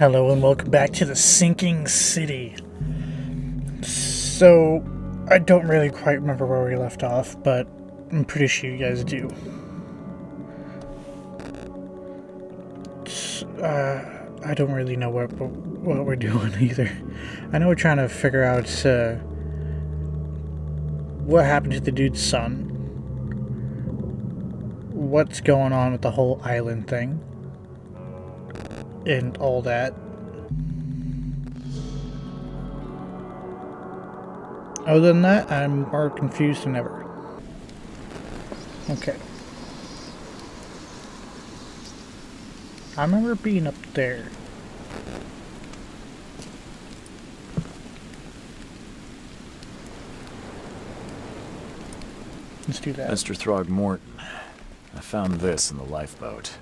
Hello and welcome back to the sinking city. So, I don't really quite remember where we left off, but I'm pretty sure you guys do. I don't really know what we're doing either. I know we're trying to figure out what happened to the dude's son, what's going on with the whole island thing, and all that. Other than that, I'm more confused than ever. Okay. I remember being up there. Let's do that. Mr. Throgmorton, I found this in the lifeboat.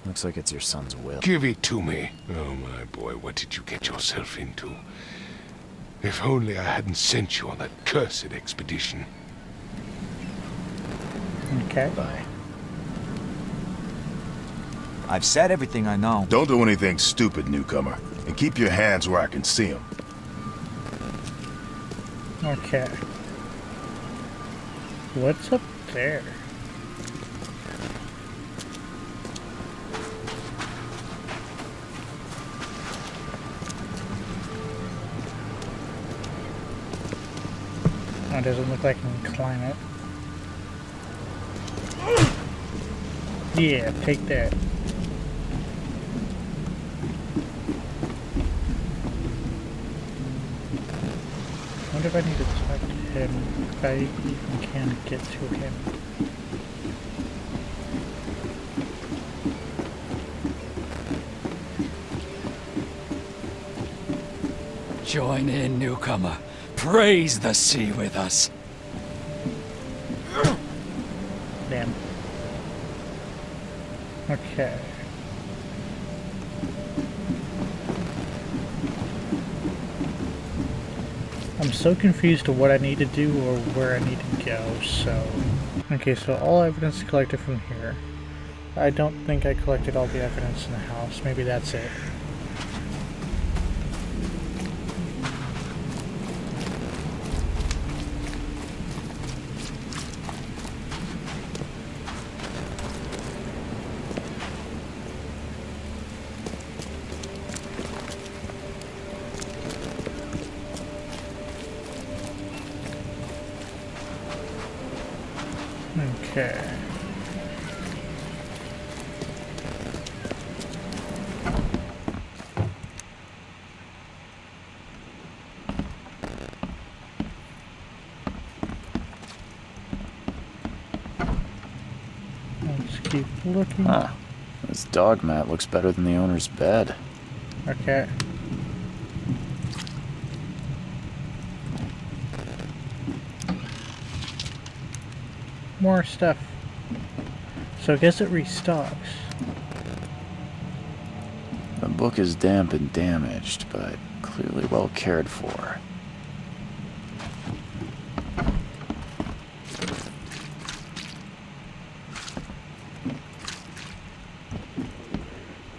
Looks like it's your son's will. Give it to me. Oh, my boy, what did you get yourself into? If only I hadn't sent you on that cursed expedition. Okay. Bye. I've said everything I know. Don't do anything stupid, newcomer. And keep your hands where I can see them. Okay. What's up there? Oh, it doesn't look like I can climb it. Yeah, take that. I wonder if I need to talk to him, if I even can get to him. Join in, newcomer. Praise the sea with us. Damn. Okay. I'm so confused to what I need to do or where I need to go, so... Okay, so all evidence collected from here. I don't think I collected all the evidence in the house. Maybe that's it. Okay. Let's keep looking. Huh. This dog mat looks better than the owner's bed. Okay. More stuff. So I guess it restocks. The book is damp and damaged, but clearly well cared for.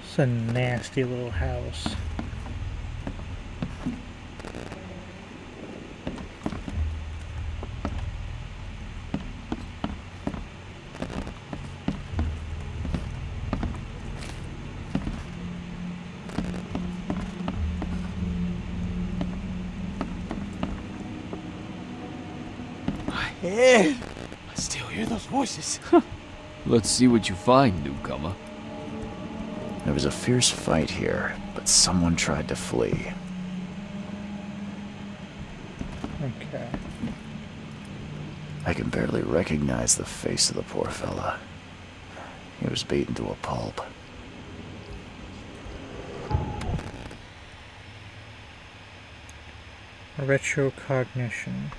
It's a nasty little house. I still hear those voices. Let's see what you find, newcomer. There was a fierce fight here, but someone tried to flee. Okay. I can barely recognize the face of the poor fella. He was beaten to a pulp. Retrocognition.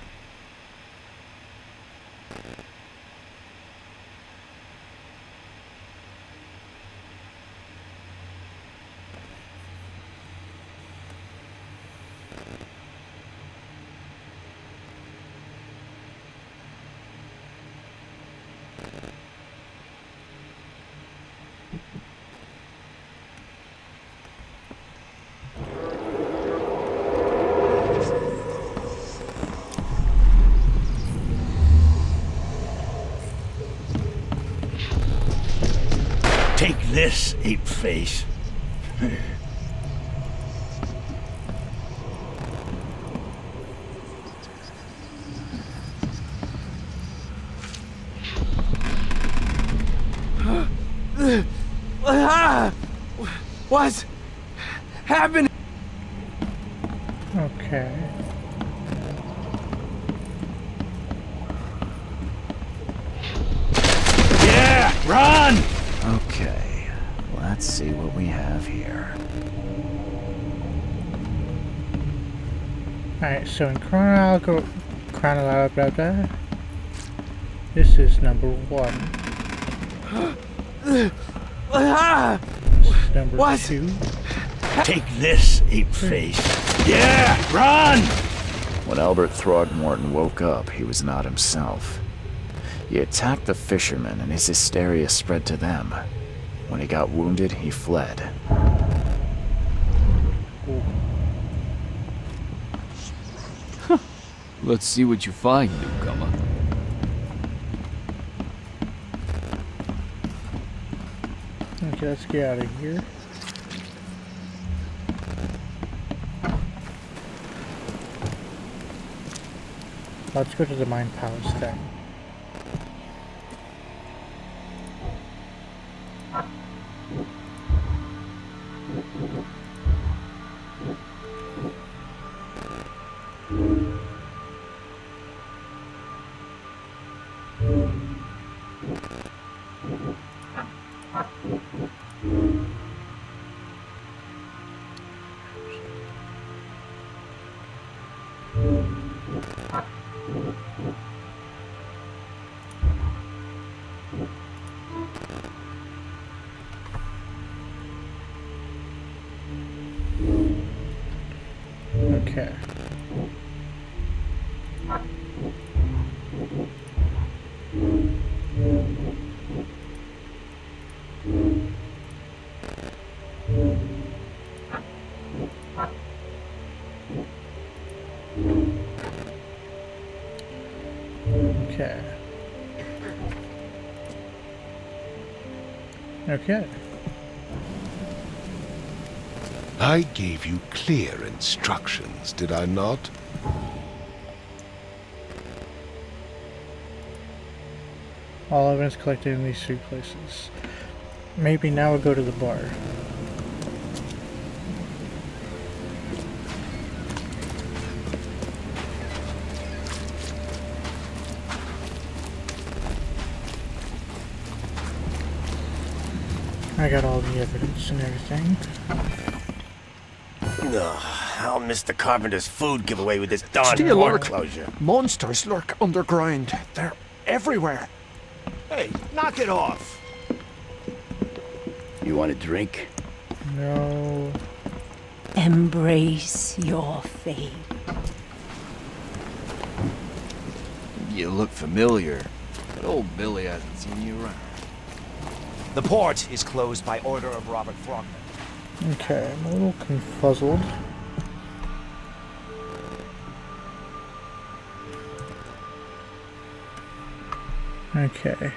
this, ape face. What's happening? Okay. Yeah, run! Okay, let's see what we have here. Alright, so in chronological... This is number 1. This is number What? 2. Take this, ape face. Yeah, run! When Albert Throgmorton woke up, he was not himself. He attacked the fishermen and his hysteria spread to them. When he got wounded, he fled. Let's see what you find, newcomer. Okay, let's get out of here. Let's go to the mine palace then. Okay. Okay. Okay. I gave you clear instructions, did I not? All evidence collected in these 3 places. Maybe now we'll go to the bar. I got all the evidence and everything. I'll miss the carpenter's food giveaway with this darn Stay door alert. closure. Monsters lurk underground. They're everywhere. Hey, knock it off. You want a drink? No. Embrace your fate. You look familiar, but old Billy hasn't seen you around. The port is closed by order of Robert Frogman. Okay, I'm a little confuzzled. Okay.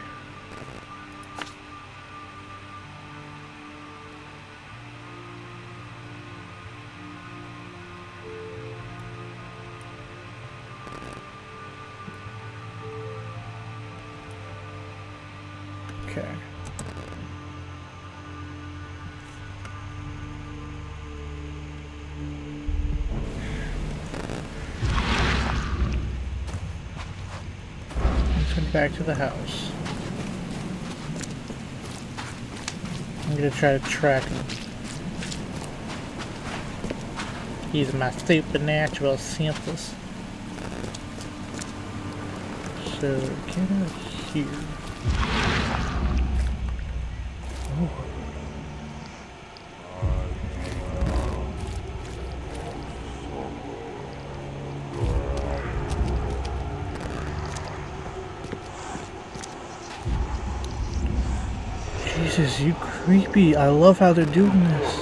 Okay. Let's head back to the house. I'm gonna try to track him. He's my supernatural samples. So get out here. Oh. Jesus, you creepy. I love how they're doing this.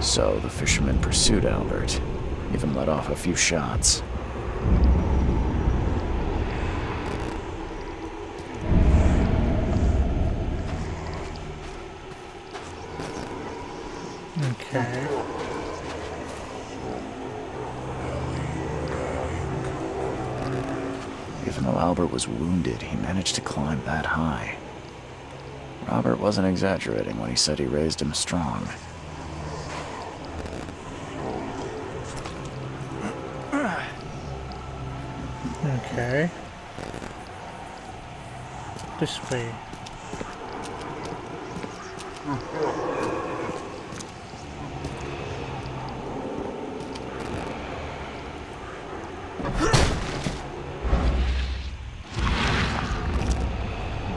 So the fisherman pursued Albert, even let off a few shots. Okay. Even though Albert was wounded, he managed to climb that high. Robert wasn't exaggerating when he said he raised him strong. Okay. This way.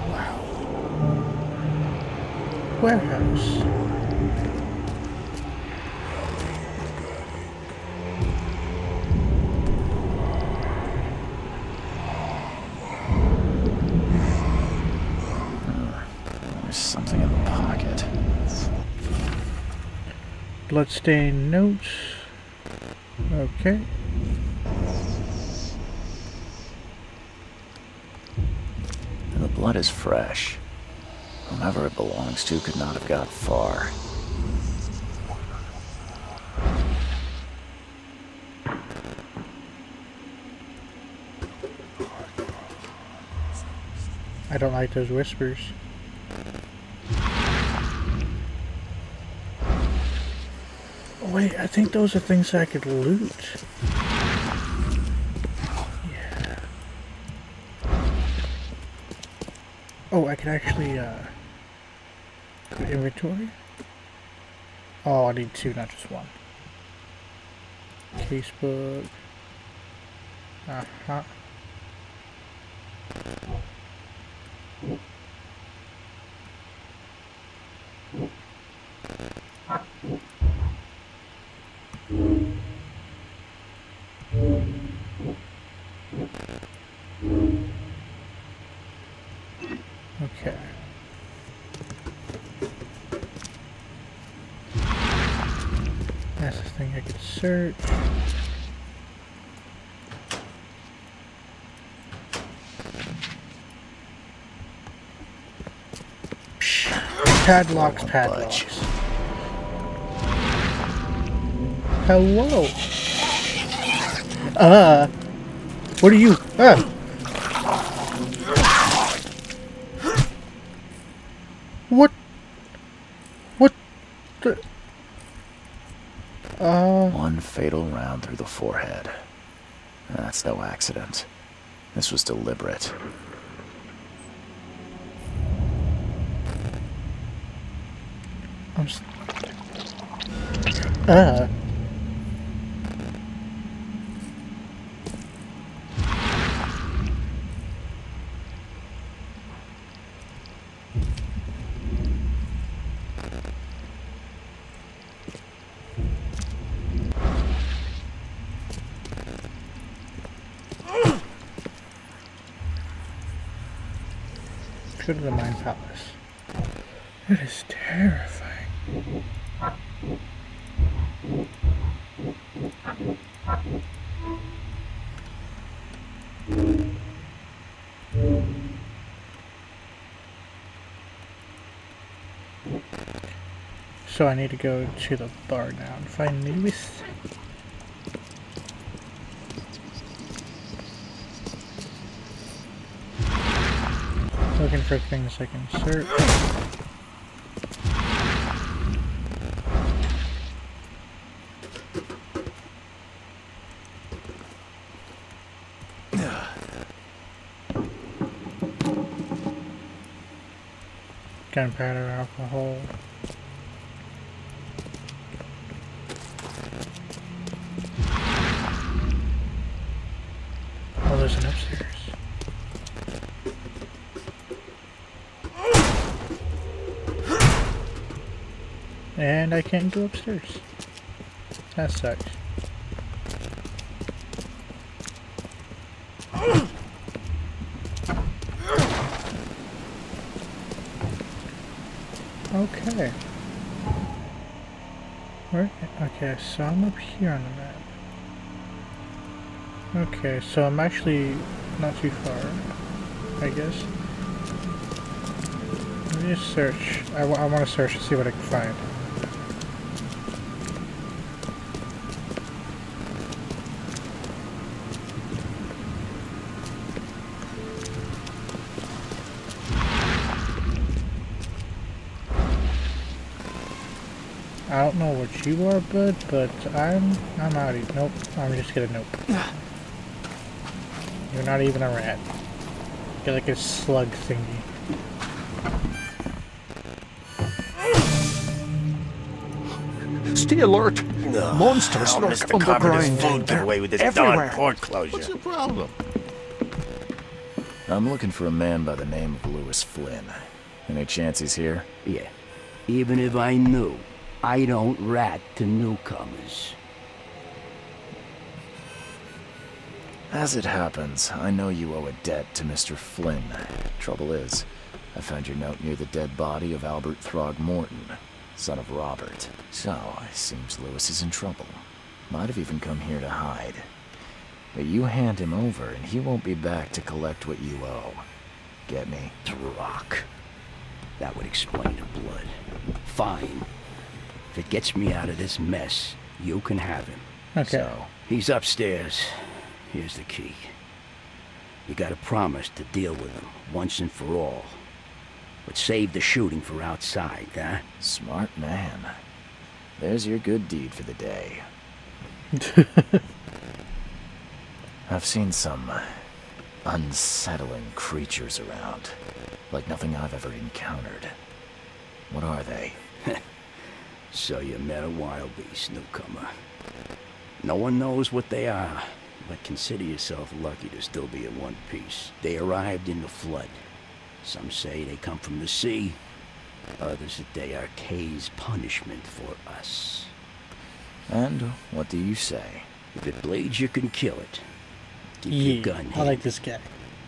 Wow. Warehouse. There's something in the pocket. Bloodstained notes. Okay. And the blood is fresh. Whomever it belongs to could not have got far. I don't like those whispers. Oh, wait, I think those are things I could loot. Yeah. Oh, I could actually, put inventory? Oh, I need two, not just one. Casebook. Uh-huh. Okay. That's the thing I could search. Padlocks, padlocks. Hello. What are you? What? What the? One fatal round through the forehead. That's no accident. This was deliberate. Go to the Mine Palace. It is terrifying. So I need to go to the bar now and find Lewis. Looking for things I can search. Gunpowder, alcohol. Oh, there's an upstairs. And I can't go upstairs. That sucks. Okay. Where? Okay, so I'm up here on the map. Okay, so I'm actually not too far, I guess. Let me just search. I want to search to see what I can find. I don't know what you are, bud, but I'm out of here. Nope, I'm just gonna nope. You're not even a rat. You're like a slug thingy. Stay alert. Monsters Oh, lurk Mr. underground. Carpenter's food They're giveaway with this everywhere. darn port closure. What's your problem? I'm looking for a man by the name of Lewis Flynn. Any chance he's here? Yeah. Even if I knew, I don't rat to newcomers. As it happens, I know you owe a debt to Mr. Flynn. Trouble is, I found your note near the dead body of Albert Throgmorton, son of Robert. So, it seems Lewis is in trouble. Might have even come here to hide. But you hand him over, and he won't be back to collect what you owe. Get me? Rock. That would explain the blood. Fine. If it gets me out of this mess, you can have him. Okay. So, He's upstairs. Here's the key. You gotta promise to deal with him, once and for all. But save the shooting for outside, huh? smart man. There's your good deed for the day. I've seen some unsettling creatures around, like nothing I've ever encountered. What are they? So you met a wild beast, newcomer. No one knows what they are, but consider yourself lucky to still be in one piece. They arrived in the flood. Some say they come from the sea. Others that they are Kay's punishment for us. And what do you say? If it bleeds, you can kill it. Keep Yeah, your gun I like handy. this guy.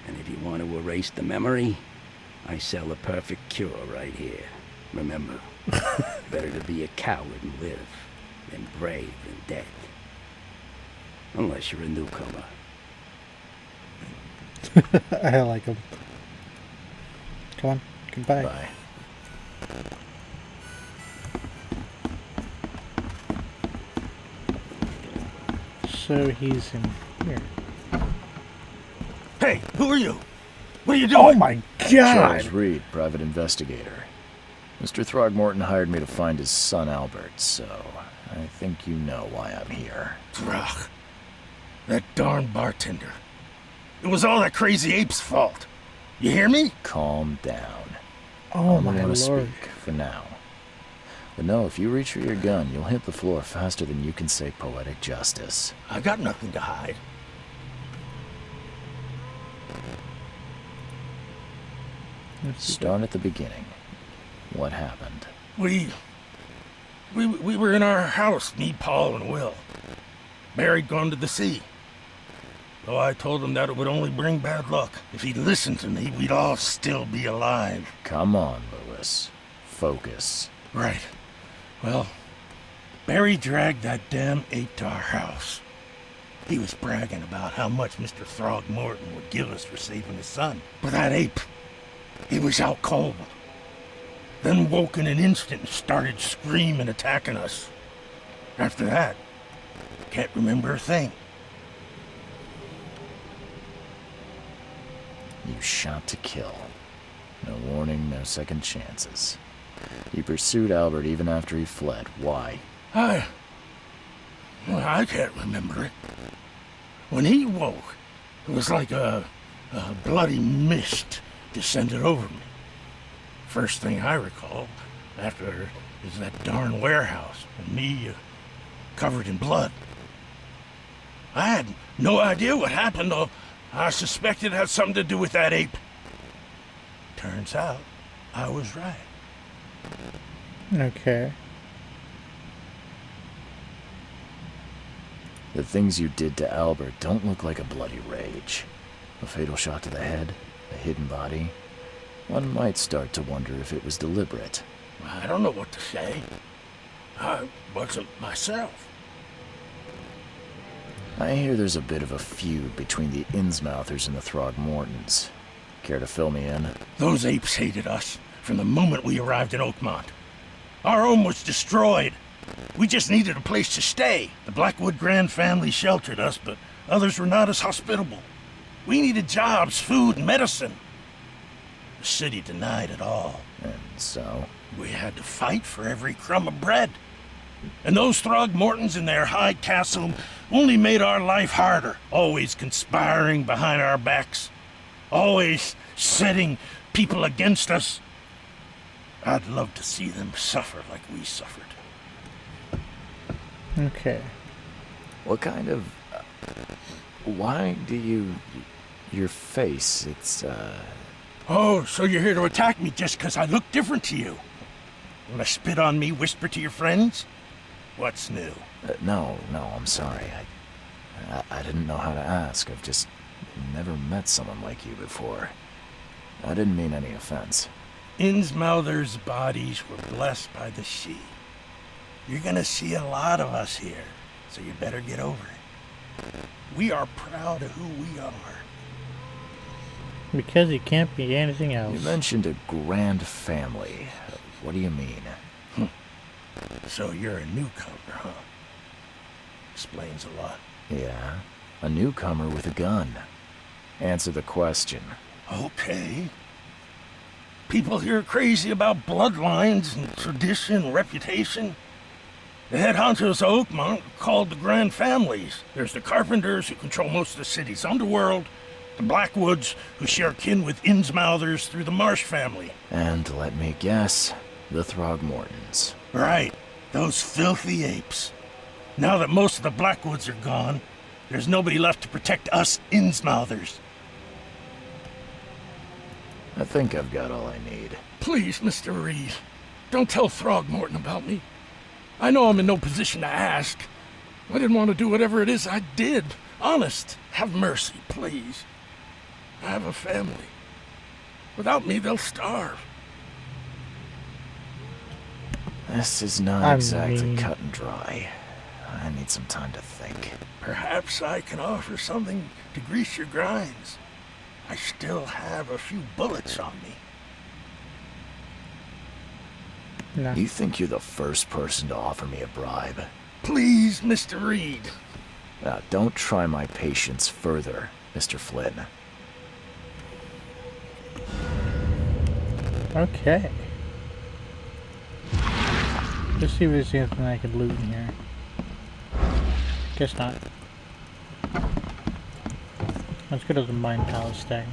And if you want to erase the memory, I sell a perfect cure right here. Remember, better to be a coward and live than brave and dead. Unless you're a newcomer. I like him. Come on, goodbye. Bye. So he's in here. Hey, who are you? What are you Oh doing? my Charles god! Reed, private investigator. Mr. Throgmorton hired me to find his son Albert, so I think you know why I'm here. Ugh. That darn bartender. It was all that crazy ape's fault. You hear me? Calm down. Oh I'm my gonna lord. speak for now. But no, if you reach for your gun, you'll hit the floor faster than you can say poetic justice. I got nothing to hide. Start at the beginning. What happened? We were in our house, me, Paul, and Will. Barry'd gone to the sea. Though I told him that it would only bring bad luck. If he'd listened to me, we'd all still be alive. Come on, Lewis. Focus. Right. Well, Barry dragged that damn ape to our house. He was bragging about how much Mr. Throgmorton would give us for saving his son. But that ape, he was out cold. Then woke in an instant and started screaming, attacking us. After that, can't remember a thing. You shot to kill. No warning, no second chances. You pursued Albert even after he fled. Why? I can't remember it. When he woke, it was like a bloody mist descended over me. First thing I recall after is that darn warehouse and me covered in blood. I had no idea what happened, though I suspected it had something to do with that ape. Turns out I was right. Okay. The things you did to Albert don't look like a bloody rage. A fatal shot to the head, a hidden body. One might start to wonder if it was deliberate. I don't know what to say. I wasn't myself. I hear there's a bit of a feud between the Innsmouthers and the Throgmortons. Care to fill me in? Those apes hated us from the moment we arrived in Oakmont. Our home was destroyed. We just needed a place to stay. The Blackwood Grand family sheltered us, but others were not as hospitable. We needed jobs, food, and medicine. The city denied it all. And so? We had to fight for every crumb of bread. And those Throgmortons in their high castle only made our life harder, always conspiring behind our backs, always setting people against us. I'd love to see them suffer like we suffered. Okay. What kind of... why do you... your face, it's, Oh, so you're here to attack me just because I look different to you? Want to spit on me, whisper to your friends? What's new? No, I'm sorry. I didn't know how to ask. I've just never met someone like you before. I didn't mean any offense. Innsmouthers' bodies were blessed by the sea. You're gonna see a lot of us here, so you better get over it. We are proud of who we are. Because he can't be anything else. You mentioned a grand family. What do you mean? So you're a newcomer, huh? Explains a lot. Yeah, a newcomer with a gun. Answer the question. Okay. People here are crazy about bloodlines and tradition and reputation. The head honchos of Oakmont are called the Grand Families. There's the Carpenters, who control most of the city's underworld, the Blackwoods, who share kin with Innsmouthers through the Marsh family. And let me guess, the Throgmortons. Right, those filthy apes. Now that most of the Blackwoods are gone, there's nobody left to protect us Innsmouthers. I think I've got all I need. Please, Mr. Reed, don't tell Throgmorton about me. I know I'm in no position to ask. I didn't want to do whatever it is I did. Honest, have mercy, please. I have a family. Without me, they'll starve. This is not exactly cut and dry. I need some time to think. Perhaps I can offer something to grease your grinds. I still have a few bullets on me. No. You think you're the first person to offer me a bribe? Please, Mr. Reed. Now, don't try my patience further, Mr. Flynn. Okay. Let's see if there's anything I can loot in here. Guess not. Let's go to the Mine Palace thing.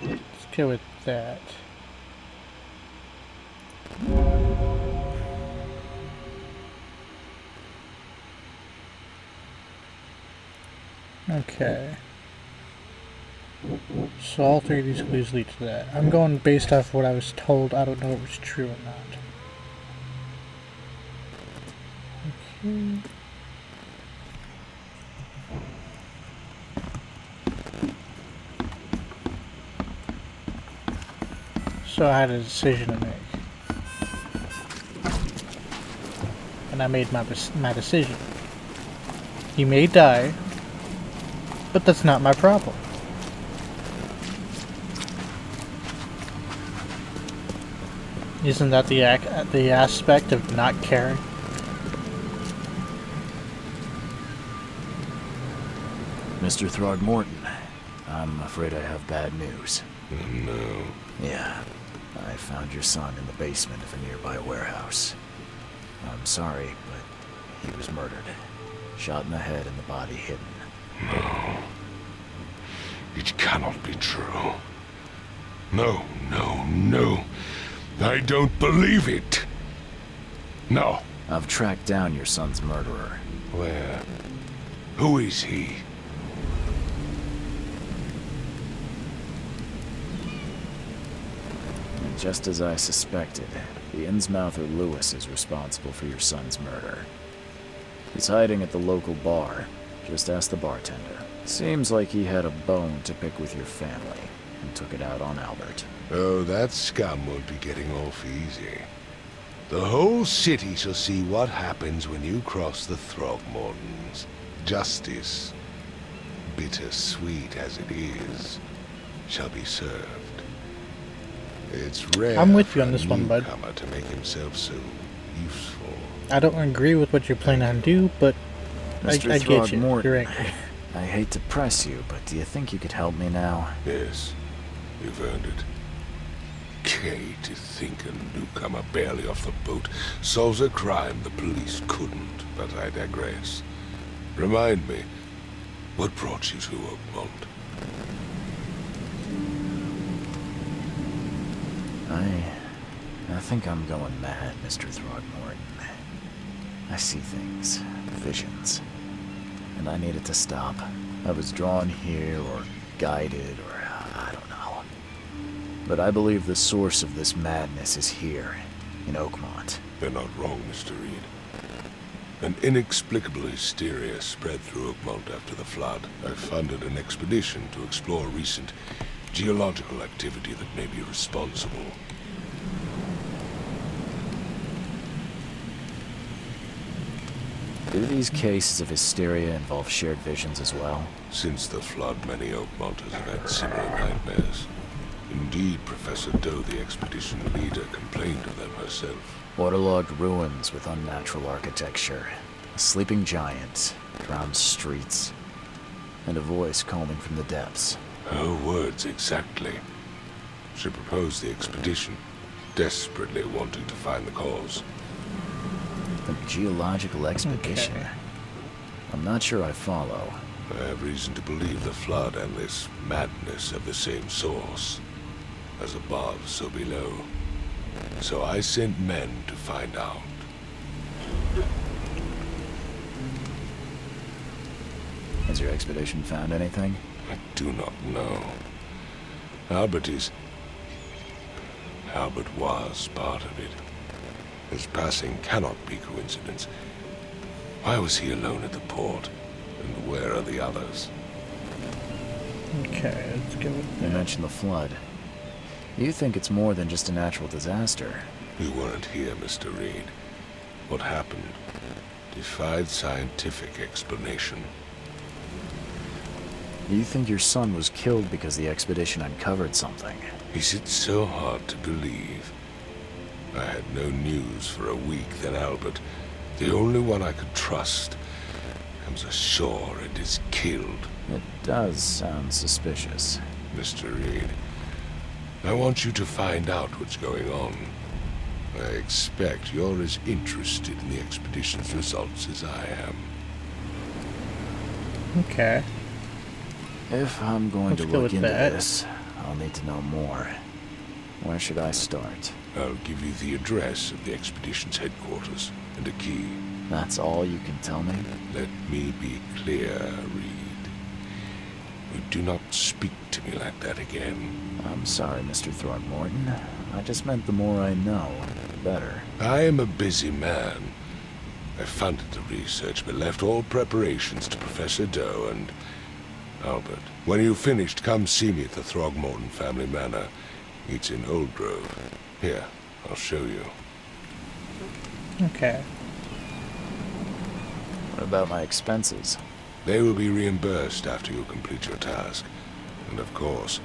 Let's go with that. Okay. So all three of these clues lead to that. I'm going based off what I was told. I don't know if it's true or not. Okay. So I had a decision to make. And I made my decision. He may die, but that's not my problem. Isn't that the aspect of not caring? Mr. Throgmorton, I'm afraid I have bad news. Oh, no. Yeah, I found your son in the basement of a nearby warehouse. I'm sorry, but he was murdered. Shot in the head and the body hidden. No. It cannot be true. No, no, no. I don't believe it. No. I've tracked down your son's murderer. Where? Who is he? Just as I suspected, the Innsmouther Lewis is responsible for your son's murder. He's hiding at the local bar. Just ask the bartender. Seems like he had a bone to pick with your family, and took it out on Albert. Oh, that scum won't be getting off easy. The whole city shall see what happens when you cross the Throgmortons. Justice, bitter-sweet as it is, shall be served. It's rare I'm with you for on a this one, bud. newcomer to make himself so useful. I don't agree with what you're planning on do, but I Mr. get you. Throgmorton, You're angry. I hate to press you, but do you think you could help me now? Yes, you've earned it. Kay, to think a newcomer barely off the boat solves a crime the police couldn't, but I digress. Remind me, what brought you to Oakmont? I think I'm going mad, Mr. Throgmorton. I see things, visions, and I need it to stop. I was drawn here, or guided, or I don't know. But I believe the source of this madness is here, in Oakmont. They're not wrong, Mr. Reed. An inexplicable hysteria spread through Oakmont after the flood. I funded an expedition to explore recent geological activity that may be responsible. Do these cases of hysteria involve shared visions as well? Since the flood, many Oakmonters have had similar nightmares. Indeed, Professor Doe, the expedition leader, complained of them herself. Waterlogged ruins with unnatural architecture, a sleeping giant, drowned streets, and a voice calling from the depths. Her words exactly. She proposed the expedition, desperately wanting to find the cause. A geological expedition? Okay. I'm not sure I follow. I have reason to believe the flood and this madness have the same source. As above, so below. So I sent men to find out. Has your expedition found anything? I do not know. Albert was part of it. His passing cannot be coincidence. Why was he alone at the port? And where are the others? Okay, let's go with You that. mentioned the flood. You think it's more than just a natural disaster? You weren't here, Mr. Reed. What happened defied scientific explanation. You think your son was killed because the expedition uncovered something? Is it so hard to believe? I had no news for a week, then Albert, the only one I could trust, comes ashore and is killed. It does sound suspicious. Mr. Reed, I want you to find out what's going on. I expect you're as interested in the expedition's results as I am. Okay. If I'm going Let's to go look with into that. this, I'll need to know more. Where should I start? I'll give you the address of the expedition's headquarters and a key. That's all you can tell me? Let me be clear, Reed. You do not speak to me like that again. I'm sorry, Mr. Throgmorton. I just meant the more I know, the better. I am a busy man. I funded the research, but left all preparations to Professor Doe and Albert. When you've finished, come see me at the Throgmorton family manor. It's in Old Grove. Here, I'll show you. Okay. What about my expenses? They will be reimbursed after you complete your task. And of course,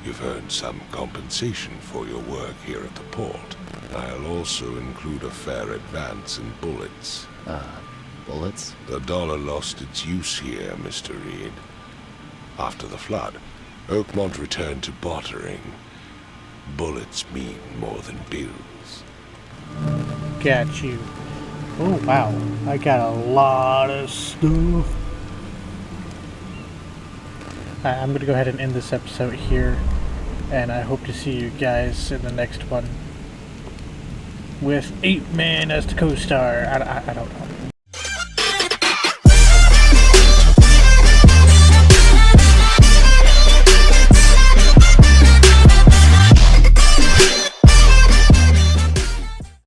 you've earned some compensation for your work here at the port. I'll also include a fair advance in bullets. Bullets? The dollar lost its use here, Mr. Reed. After the flood, Oakmont returned to bartering. Bullets mean more than bills. Got you. Oh, wow. I got a lot of stuff. I'm going to go ahead and end this episode here. And I hope to see you guys in the next one. With 8 men as the co-star. I don't know.